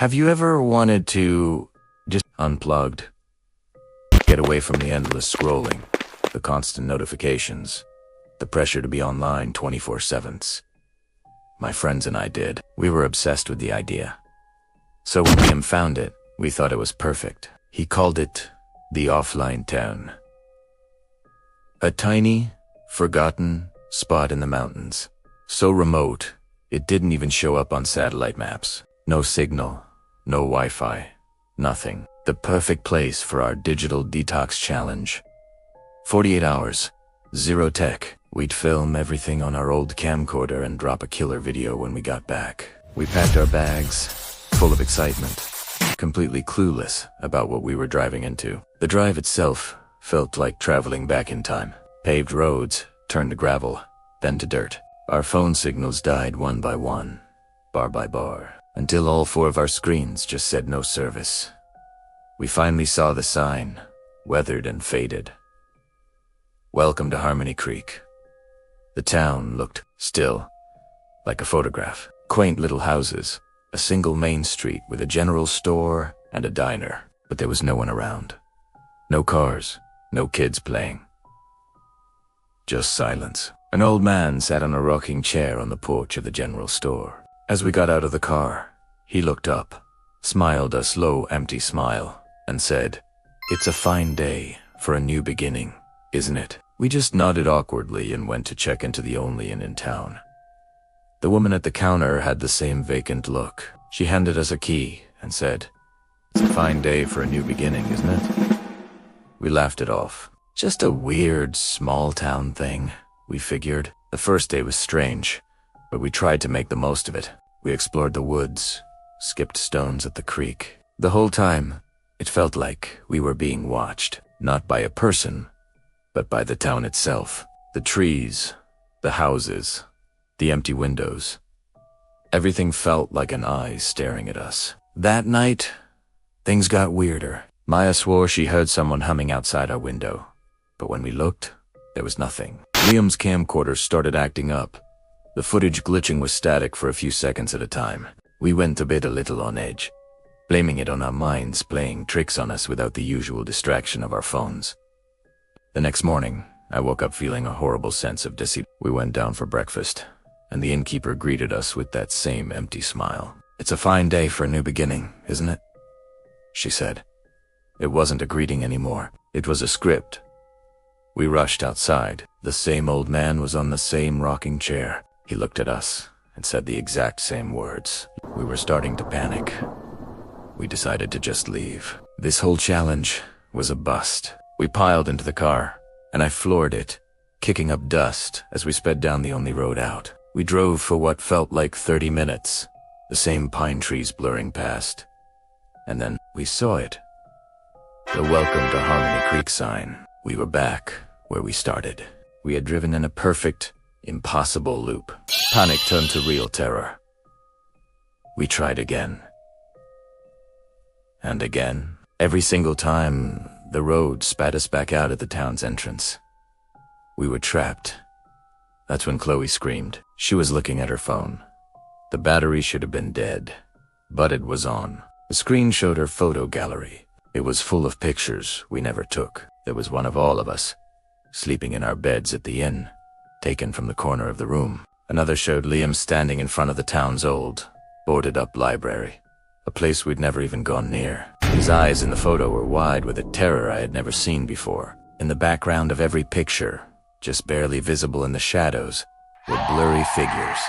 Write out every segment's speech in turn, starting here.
Have you ever wanted to just unplugged? Get away from the endless scrolling, the constant notifications, the pressure to be online 24/7. My friends and I did. We were obsessed with the idea. So when Liam found it, we thought it was perfect. He called it the offline town. A tiny, forgotten spot in the mountains. So remote, it didn't even show up on satellite maps. No signal, no Wi-Fi, nothing. The perfect place for our digital detox challenge. 48 hours, zero tech. We'd film everything on our old camcorder and drop a killer video when we got back. We packed our bags, full of excitement, completely clueless about what we were driving into. The drive itself felt like traveling back in time. Paved roads turned to gravel, then to dirt. Our phone signals died one by one, bar by bar, until all 4 of our screens just said no service. We finally saw the sign, weathered and faded. Welcome to Harmony Creek. The town looked still, like a photograph. Quaint little houses, a single main street with a general store and a diner, but there was no one around. No cars, no kids playing. Just silence. An old man sat on a rocking chair on the porch of the general store. As we got out of the car, he looked up, smiled a slow, empty smile, and said, "It's a fine day for a new beginning, isn't it?" We just nodded awkwardly and went to check into the only inn in town. The woman at the counter had the same vacant look. She handed us a key and said, "It's a fine day for a new beginning, isn't it?" We laughed it off. Just a weird, small-town thing, we figured. The first day was strange, but we tried to make the most of it. We explored the woods, skipped stones at the creek. The whole time, it felt like we were being watched, not by a person, but by the town itself. The trees, the houses, the empty windows. Everything felt like an eye staring at us. That night, things got weirder. Maya swore she heard someone humming outside our window, but when we looked, there was nothing. Liam's camcorder started acting up. The footage glitching was static for a few seconds at a time. We went to bed a little on edge, blaming it on our minds playing tricks on us without the usual distraction of our phones. The next morning, I woke up feeling a horrible sense of deceit. We went down for breakfast, and the innkeeper greeted us with that same empty smile. "It's a fine day for a new beginning, isn't it?" she said. It wasn't a greeting anymore. It was a script. We rushed outside. The same old man was on the same rocking chair. He looked at us and said the exact same words. We were starting to panic. We decided to just leave. This whole challenge was a bust. We piled into the car, and I floored it, kicking up dust as we sped down the only road out. We drove for what felt like 30 minutes, the same pine trees blurring past. And then we saw it. The Welcome to Harmony Creek sign. We were back where we started. We had driven in a perfect, impossible loop. Panic turned to real terror. We tried again. And again. Every single time, the road spat us back out at the town's entrance. We were trapped. That's when Chloe screamed. She was looking at her phone. The battery should have been dead, but it was on. The screen showed her photo gallery. It was full of pictures we never took. There was one of all of us, sleeping in our beds at the inn, taken from the corner of the room. Another showed Liam standing in front of the town's old, boarded-up library, a place we'd never even gone near. His eyes in the photo were wide with a terror I had never seen before. In the background of every picture, just barely visible in the shadows, were blurry figures.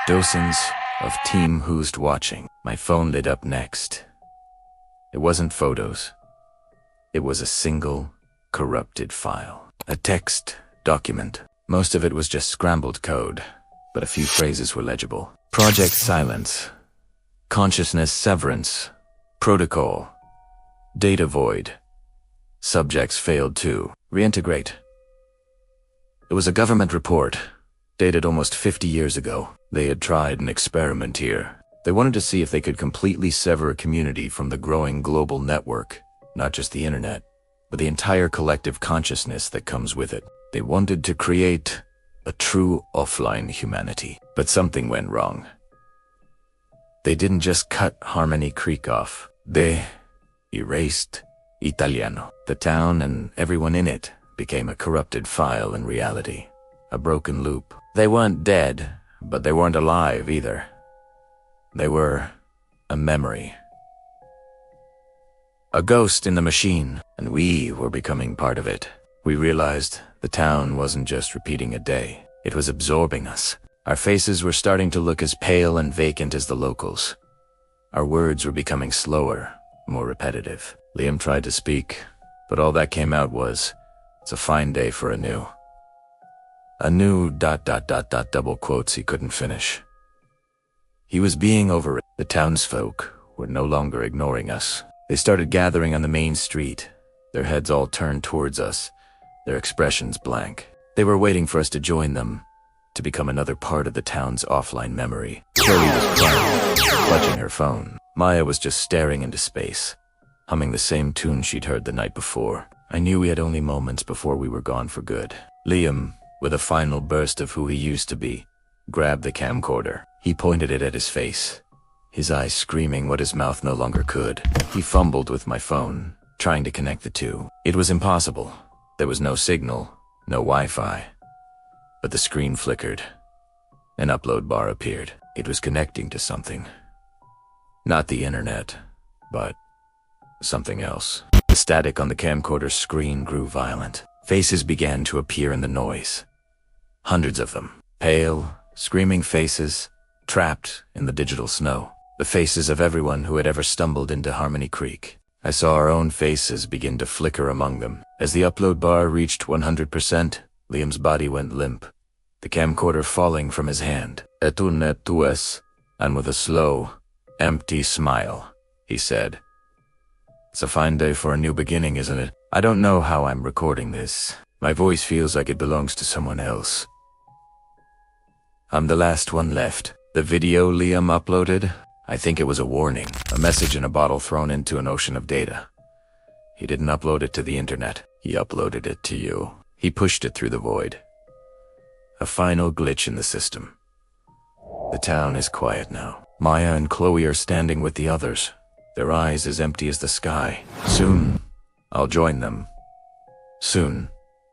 Dozens of Team Who's watching. My phone lit up next. It wasn't photos. It was a single, corrupted file. A text document. Most of it was just scrambled code, but a few phrases were legible. Project Silence. Consciousness Severance. Protocol. Data void. Subjects failed to reintegrate. It was a government report, dated almost 50 years ago. They had tried an experiment here. They wanted to see if they could completely sever a community from the growing global network, not just the internet, but the entire collective consciousness that comes with it. They wanted to create a true offline humanity, but something went wrong. They didn't just cut Harmony Creek off. They erased Italiano. The town and everyone in it became a corrupted file in reality. A broken loop. They weren't dead, but they weren't alive either. They were a memory. A ghost in the machine, and we were becoming part of it. We realized the town wasn't just repeating a day. It was absorbing us. Our faces were starting to look as pale and vacant as the locals. Our words were becoming slower, more repetitive. Liam tried to speak, but all that came out was, "It's a fine day for a new..." A new ... double quotes he couldn't finish. He was being over it. The townsfolk were no longer ignoring us. They started gathering on the main street, their heads all turned towards us, their expressions blank. They were waiting for us to join them, to become another part of the town's offline memory. Shirley was crying, clutching her phone. Maya was just staring into space, humming the same tune she'd heard the night before. I knew we had only moments before we were gone for good. Liam, with a final burst of who he used to be, grabbed the camcorder. He pointed it at his face, his eyes screaming what his mouth no longer could. He fumbled with my phone, trying to connect the two. It was impossible. There was no signal, no Wi-Fi. But the screen flickered. An upload bar appeared. It was connecting to something. Not the internet, but something else. The static on the camcorder screen grew violent. Faces began to appear in the noise. Hundreds of them. Pale, screaming faces, trapped in the digital snow. The faces of everyone who had ever stumbled into Harmony Creek. I saw our own faces begin to flicker among them. As the upload bar reached 100%, Liam's body went limp, the camcorder falling from his hand. "Etu net tues," and with a slow, empty smile, he said, "It's a fine day for a new beginning, isn't it? I don't know how I'm recording this. My voice feels like it belongs to someone else. I'm the last one left." The video Liam uploaded, I think it was a warning, a message in a bottle thrown into an ocean of data. He didn't upload it to the internet. He uploaded it to you. He pushed it through the void. A final glitch in the system. The town is quiet now. Maya and Chloe are standing with the others, their eyes as empty as the sky. Soon, I'll join them. Soon,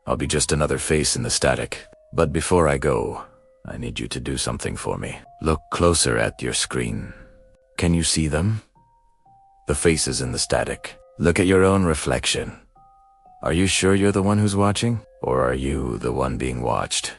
I'll be just another face in the static. But before I go, I need you to do something for me. Look closer at your screen. Can you see them? The faces in the static. Look at your own reflection. Are you sure you're the one who's watching? Or are you the one being watched?